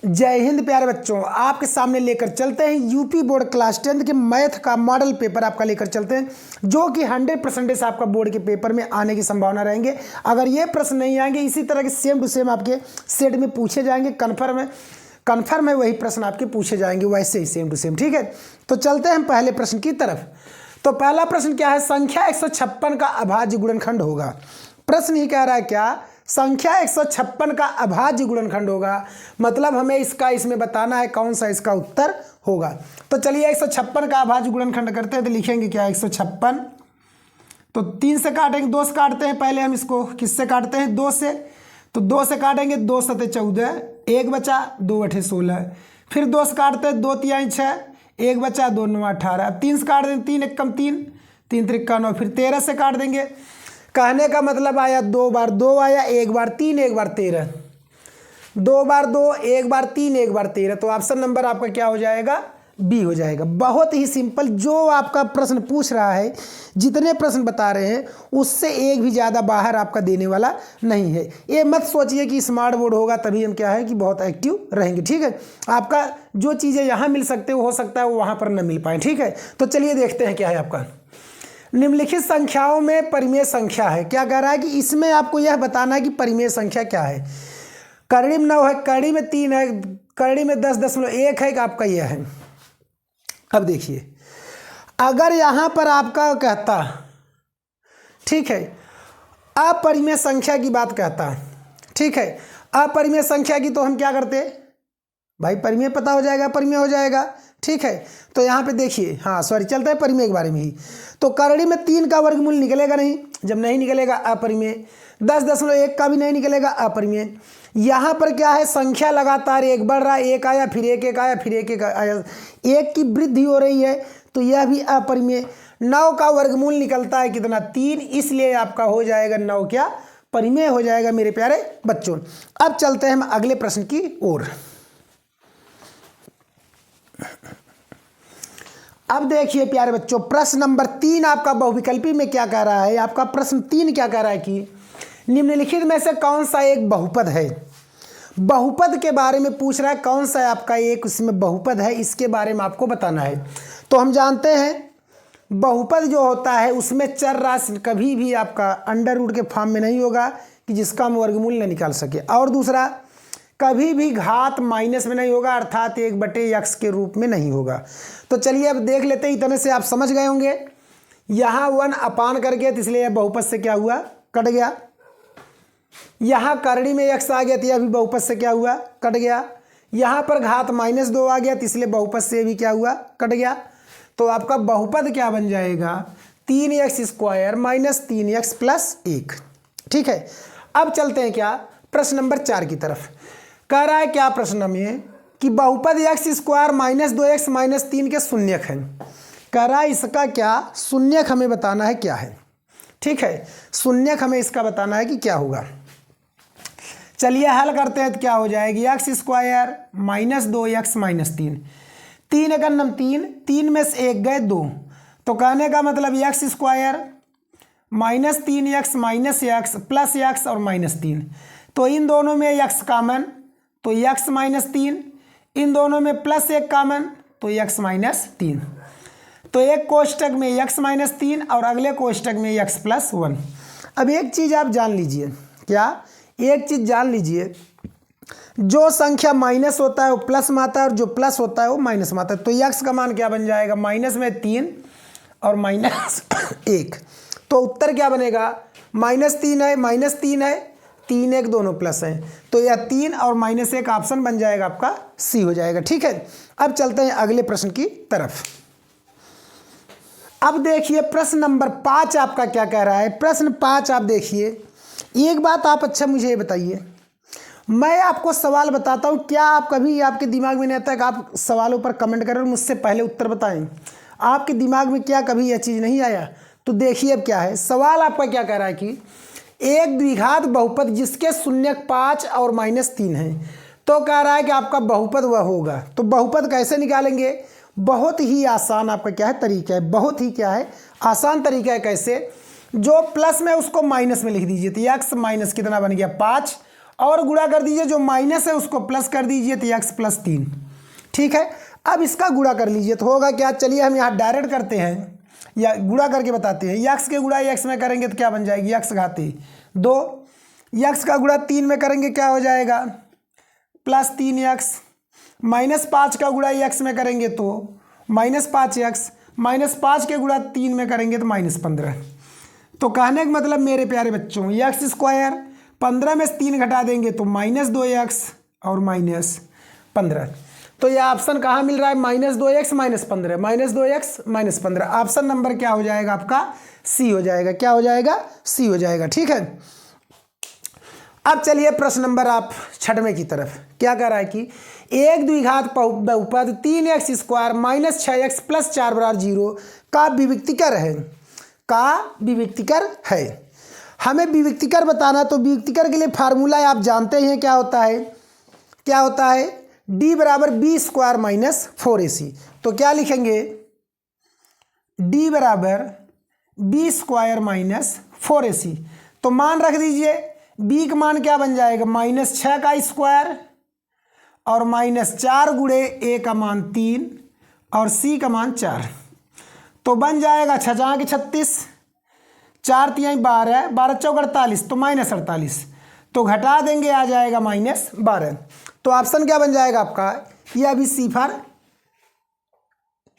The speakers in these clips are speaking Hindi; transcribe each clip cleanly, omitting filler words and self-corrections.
जय हिंद प्यारे बच्चों, आपके सामने लेकर चलते हैं यूपी बोर्ड क्लास 10 के मैथ का मॉडल पेपर आपका लेकर चलते हैं, जो कि 100% आपका बोर्ड के पेपर में आने की संभावना रहेंगे। अगर ये प्रश्न नहीं आएंगे, इसी तरह के सेम टू सेम आपके सेट में पूछे जाएंगे। कन्फर्म है वही प्रश्न आपके पूछे जाएंगे, वैसे ही सेम टू सेम। ठीक है, तो चलते हैं पहले प्रश्न की तरफ। तो पहला प्रश्न क्या है? संख्या 156 का अभाज्य गुणनखंड होगा। प्रश्न ही कह रहा है क्या? संख्या 156 का अभाज्य गुणनखंड होगा। मतलब हमें इसमें बताना है कौन सा इसका उत्तर होगा। तो चलिए 156 का अभाज्य गुणनखंड करते हैं। तो लिखेंगे क्या? 156। तो 3 से काटेंगे, 2 से काटते हैं। पहले हम इसको किससे काटते हैं? 2 से। तो 2 से काटेंगे, 2 सते 14, 1 बचा, 2 अठे 16। फिर 2 से काटते हैं, 2 तिहाई 6, 1 बचा, 2 9 18। अब 3 से काट देंगे, 3 एक कम 3, 3 त्रिक्का 9। फिर 13 से काट देंगे। कहने का मतलब आया 2 बार 2 आया, 1 बार 3, 1 बार 13, 2 बार 2, 1 बार 3, 1 बार 13। तो ऑप्शन नंबर आपका क्या हो जाएगा? बी हो जाएगा। बहुत ही सिंपल। जो आपका प्रश्न पूछ रहा है, जितने प्रश्न बता रहे हैं, उससे एक भी ज़्यादा बाहर आपका देने वाला नहीं है। ये मत सोचिए कि स्मार्ट बोर्ड होगा तभी हम क्या है कि बहुत एक्टिव रहेंगे। ठीक है, आपका जो चीज़ें यहाँ मिल सकते हो सकता है वो वहाँ पर न मिल पाए। ठीक है, तो चलिए देखते हैं क्या है आपका। निम्नलिखित संख्याओं में परिमेय संख्या है। क्या कह रहा है कि इसमें आपको यह बताना है कि परिमेय संख्या क्या है। करड़ी में 9 है, करड़ी में 3 है, करड़ी में 10.1 है, आपका यह है। अब देखिए, अगर यहां पर आपका कहता, ठीक है, अपरिमेय संख्या की बात कहता, ठीक है, अपरिमेय संख्या की, तो हम क्या करते भाई? परिमेय पता हो जाएगा, परिमेय हो जाएगा। ठीक है, तो यहाँ पे देखिए, हाँ सॉरी, चलता है परिमेय के बारे में ही। तो करड़ी में 3 का वर्गमूल निकलेगा नहीं, जब नहीं निकलेगा अपरिमेय। 10.1 का भी नहीं निकलेगा, अपरिमेय। यहाँ पर क्या है? संख्या लगातार एक बढ़ रहा है, 1 आया, फिर 1 आया, फिर 1 आया, 1 की वृद्धि हो रही है, तो यह भी अपरिमेय। 9 का वर्गमूल निकलता है कितना? 3, इसलिए आपका हो जाएगा 9 क्या? परिमेय हो जाएगा मेरे प्यारे बच्चों। अब चलते हैं हम अगले प्रश्न की ओर। अब देखिए प्यारे बच्चों, प्रश्न नंबर 3 आपका बहुविकल्पी में क्या कह रहा है? आपका प्रश्न 3 क्या कह रहा है कि निम्नलिखित में से कौन सा एक बहुपद है? बहुपद के बारे में पूछ रहा है, कौन सा आपका एक उसमें बहुपद है, इसके बारे में आपको बताना है। तो हम जानते हैं बहुपद जो होता है उसमें चर राशि कभी भी आपका अंडर रूट के फॉर्म में नहीं होगा कि जिसका हम वर्गमूल न निकाल सके, और दूसरा कभी भी घात माइनस में नहीं होगा, अर्थात 1/x के रूप में नहीं होगा। तो चलिए अब देख लेते हैं। इतने से आप समझ गए होंगे। यहाँ 1 अपान करके, तो इसलिए बहुपद से क्या हुआ? कट गया। यहाँ करड़ी में x आ गया, तो यह भी बहुपद से क्या हुआ? कट गया। यहाँ पर घात -2 आ गया, तो इसलिए बहुपद से भी क्या हुआ? कट गया। तो आपका बहुपद क्या बन जाएगा? 3x² - 3x + 1। ठीक है, अब चलते हैं क्या प्रश्न नंबर 4 की तरफ। कह रहा है क्या प्रश्न में कि बहुपद x² - 2x - 3 के शून्यक है। कह रहा है इसका क्या शून्यक हमें बताना है क्या है। ठीक है, शून्यक हमें इसका बताना है कि क्या होगा। चलिए हल करते हैं। तो क्या हो जाएगी? x² - 2x - 3, 3 एक अन्नम 3, 3 में से 1 गए 2। तो कहने का मतलब x² - 3x - x + x और -3। तो इन दोनों में x कॉमन, तो x - 3, इन दोनों में +1 कॉमन, तो x - 3। तो एक कोष्टक में x - 3 और अगले कोष्टक में x + 1। अब एक चीज़ आप जान लीजिए। क्या? एक चीज़ जान लीजिए, जो संख्या माइनस होता है वो प्लस में आता है, और जो प्लस होता है वो माइनस में आता है। तो x का मान क्या बन जाएगा? माइनस में 3 और -1। तो उत्तर क्या बनेगा? -3 है, -3 है, 3 1 दोनों प्लस हैं, तो यह 3 और -1 ऑप्शन बन जाएगा आपका सी हो जाएगा। ठीक है, अब चलते हैं अगले प्रश्न की तरफ। अब देखिए प्रश्न नंबर 5 आपका क्या कह रहा है। प्रश्न 5 आप देखिए, एक बात आप अच्छा मुझे ये बताइए, मैं आपको सवाल बताता हूँ, क्या आप कभी आपके दिमाग में नहीं आता कि आप सवालों पर कमेंट करें और मुझसे पहले उत्तर बताएं? आपके दिमाग में क्या कभी यह चीज़ नहीं आया? तो देखिए अब क्या है सवाल आपका। क्या कह रहा है कि एक द्विघात बहुपद जिसके शून्यक 5 और -3 है। तो कह रहा है कि आपका बहुपद वह होगा। तो बहुपद कैसे निकालेंगे? बहुत ही आसान आपका क्या है तरीका है, बहुत ही क्या है आसान तरीका है। कैसे? जो प्लस में उसको माइनस में लिख दीजिए। तो x माइनस कितना बन गया? 5, और गुणा कर दीजिए, जो माइनस है उसको प्लस कर दीजिए तो x प्लस 3। ठीक है, अब इसका गुणा कर लीजिए तो होगा क्या, चलिए हम यहाँ डायरेक्ट करते हैं या गुणा करके बताते हैं। x के गुणा x में करेंगे तो क्या बन जाएगी, x घाती 2। x का गुणा 3 में करेंगे क्या हो जाएगा, प्लस 3x। -5 का गुणा x में करेंगे तो -5x। -5 के गुणा 3 में करेंगे तो -15। तो कहने का मतलब मेरे प्यारे बच्चों, x स्क्वायर 15 में से 3 घटा देंगे तो -2x और -15। तो ये ऑप्शन कहाँ मिल रहा है, -2x -15, -2x -15। ऑप्शन नंबर क्या हो जाएगा आपका, सी हो जाएगा। क्या हो जाएगा, सी हो जाएगा। ठीक है, अब चलिए प्रश्न नंबर आप 6वें की तरफ। क्या कह रहा है कि एक द्विघात बहुपद 3x स्क्वायर -6x प्लस 4 बराबर 0 का विविक्तिकर है, का विविक्तिकर है। हमें विविक्तिकर बताना, तो विविक्तिकर के लिए फार्मूला आप जानते हैं क्या होता है, क्या होता है, d बराबर बी स्क्वायर माइनस 4ac। तो क्या लिखेंगे, d बराबर बी स्क्वायर माइनस 4ac। तो मान रख दीजिए, b का मान क्या बन जाएगा, -6 का स्क्वायर और -4 गुणे a का मान 3 और c का मान 4। तो बन जाएगा 6 के 36, 4 तिहाई 12, 12 चौक 48, तो -48। तो घटा देंगे आ जाएगा -12। तो ऑप्शन क्या बन जाएगा आपका, ये अभी सी फॉर।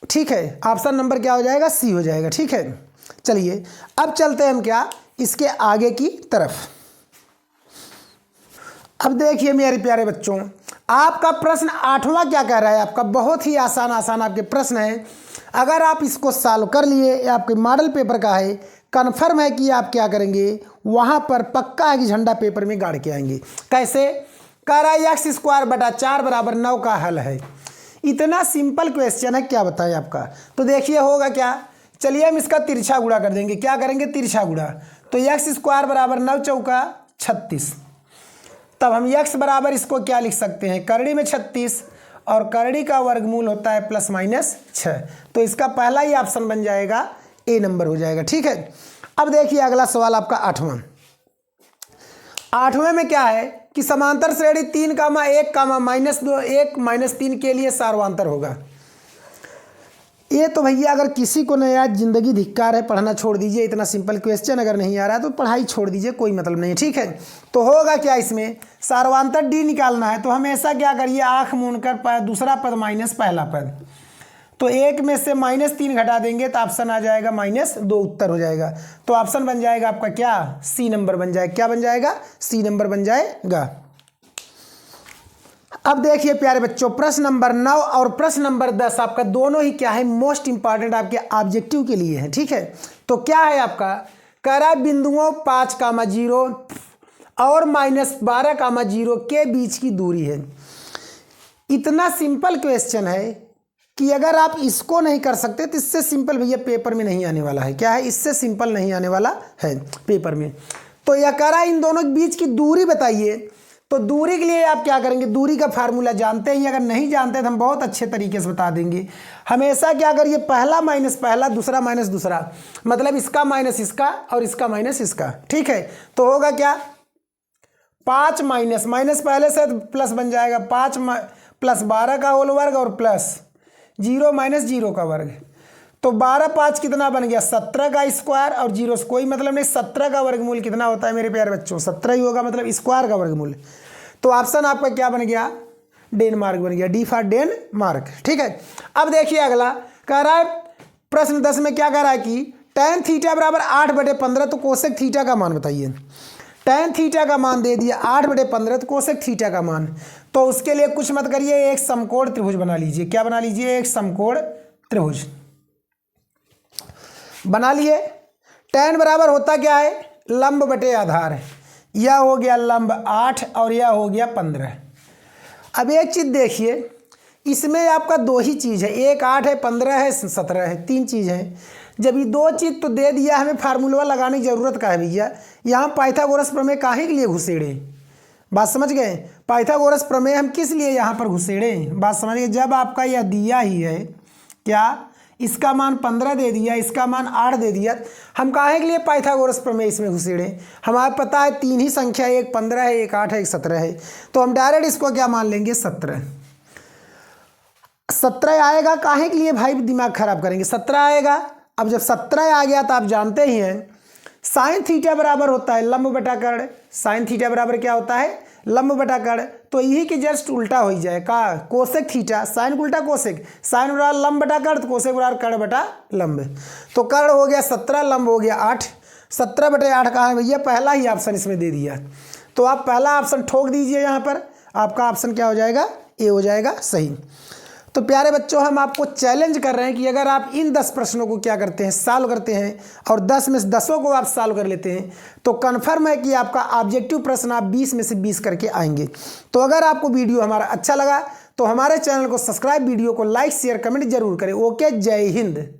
ठीक है, ऑप्शन नंबर क्या हो जाएगा, सी हो जाएगा। ठीक है, चलिए अब चलते हैं हम क्या, इसके आगे की तरफ। अब देखिए मेरे प्यारे बच्चों, आपका प्रश्न 8वां क्या कह रहा है, आपका बहुत ही आसान आपके प्रश्न है। अगर आप इसको सॉल्व कर लिए, आपके मॉडल पेपर का है, कन्फर्म है कि आप क्या करेंगे, वहाँ पर पक्का है कि झंडा पेपर में गाड़ के आएंगे। कैसे, कह रहा है x स्क्वायर बटा 4 बराबर 9 का हल है। इतना सिंपल क्वेश्चन है, क्या बताएं आपका। तो देखिए होगा क्या, चलिए हम इसका तिरछा गुणा कर देंगे। क्या करेंगे, तिरछा गुणा। तो x स्क्वायर बराबर 9 चौका 36। तब हम x बराबर इसको क्या लिख सकते हैं, करड़ी में 36 और करड़ी का वर्गमूल होता है ±6। तो इसका पहला ही ऑप्शन बन जाएगा, ए नंबर हो जाएगा। ठीक है, अब देखिए अगला सवाल आपका 8वां। 8वें में क्या है कि समांतर श्रेणी 3, -1, -2, 1, -3 के लिए सार्वंतर होगा। ये तो भैया अगर किसी को नया जिंदगी धिक्कार है, पढ़ना छोड़ दीजिए। इतना सिंपल क्वेश्चन अगर नहीं आ रहा है तो पढ़ाई छोड़ दीजिए, कोई मतलब नहीं है। ठीक है, तो होगा क्या, इसमें सार्वंतर डी निकालना है। तो हमेशा क्या करिए, आँख मूंद कर दूसरा पद माइनस पहला पद, तो 1 में से -3 घटा देंगे तो ऑप्शन आ जाएगा -2, उत्तर हो जाएगा। तो ऑप्शन बन जाएगा आपका क्या, सी नंबर बन जाएगा। क्या बन जाएगा, सी नंबर बन जाएगा। अब देखिए प्यारे बच्चों, प्रश्न नंबर 9 और प्रश्न नंबर 10 आपका दोनों ही क्या है, मोस्ट इंपॉर्टेंट आपके ऑब्जेक्टिव के लिए है। ठीक है, तो क्या है आपका, कह रहा है बिंदुओं 5,0 और -12,0 के बीच की दूरी है। इतना सिंपल क्वेश्चन है कि अगर आप इसको नहीं कर सकते तो इससे सिंपल भैया पेपर में नहीं आने वाला है। क्या है, इससे सिंपल नहीं आने वाला है पेपर में। तो यह कह रहा है इन दोनों के बीच की दूरी बताइए। तो दूरी के लिए आप क्या करेंगे, दूरी का फार्मूला जानते हैं, अगर नहीं जानते तो हम बहुत अच्छे तरीके से बता देंगे। हमेशा क्या करिए, पहला माइनस पहला, दूसरा माइनस दूसरा, मतलब इसका माइनस इसका और इसका माइनस इसका। ठीक है, तो होगा क्या, 5 माइनस पहले से प्लस बन जाएगा, 5 + 12 का होल वर्ग और प्लस 0 - 0 का वर्ग। तो 12 5 कितना बन गया, 17 का स्क्वायर और 0 से कोई मतलब नहीं। 17 का वर्गमूल कितना होता है मेरे प्यारे बच्चों, 17 ही होगा, मतलब स्क्वायर का वर्गमूल। तो ऑप्शन आपका क्या बन गया, डेनमार्क बन गया, डी फॉर डेनमार्क। ठीक है, अब देखिए अगला कह रहा है प्रश्न 10 में क्या कह रहा है कि tan थीटा बराबर 8/15, तो कोसेक थीटा का मान बताइए। tan थीटा का मान दे दिया 8/15, तो कोसेक थीटा का मान। तो उसके लिए कुछ मत करिए, एक समकोण त्रिभुज बना लीजिए। क्या बना लीजिए, एक समकोण त्रिभुज बना लिए। tan बराबर होता क्या है, लंब बटे आधार। यह हो गया लंब 8 और यह हो गया 15। अब एक चीज़ देखिए, इसमें आपका 2 ही चीज़ है, एक 8 है, 15 है, 17 है, 3 चीज़ है। जब ये 2 चीज़ तो दे दिया, हमें फार्मूला लगाने की ज़रूरत का है भैया। यहाँ पाइथागोरस प्रमेय काहे के लिए घुसेड़े, बात समझ गए। पाइथागोरस प्रमेय हम किस लिए यहाँ पर घुसेड़े, बात समझ गए। जब आपका यह दिया ही है क्या, इसका मान 15 दे दिया, इसका मान 8 दे दिया। हम काहे के लिए पाइथागोरस प्रमेय इसमें घुसेड़े? हमारे पता है 3 ही संख्या है, एक 15 है, एक 8 है, एक 17 है। तो हम डायरेक्ट इसको क्या मान लेंगे? 17 आएगा। काहे के लिए भाई दिमाग खराब करेंगे? 17 आएगा। अब जब 17 आ गया तो आप जानते ही हैं साइन थीटा बराबर होता है लंब बटा कर्ण। साइन थीटा बराबर क्या होता है? लंब बटा कर्ण। तो यही के जस्ट उल्टा हो जाए का कोसेक थीटा, साइन उल्टा कोसेक, साइन बराबर लंब बटा कर्ण, तो कोसेक बराबर कर्ण बटा लंब। तो कर्ण हो गया 17, लंब हो गया 8। 17 बटे 8 कहाँ है भैया? पहला ही ऑप्शन इसमें दे दिया। तो आप पहला ऑप्शन ठोक दीजिए, यहाँ पर आपका ऑप्शन क्या हो जाएगा? ए हो जाएगा सही। तो प्यारे बच्चों, हम आपको चैलेंज कर रहे हैं कि अगर आप इन 10 प्रश्नों को क्या करते हैं? सॉल्व करते हैं, और 10 में से 10 को आप सॉल्व कर लेते हैं, तो कन्फर्म है कि आपका ऑब्जेक्टिव प्रश्न आप 20 में से 20 करके आएंगे। तो अगर आपको वीडियो हमारा अच्छा लगा तो हमारे चैनल को सब्सक्राइब, वीडियो को लाइक शेयर कमेंट जरूर करें। ओके, जय हिंद।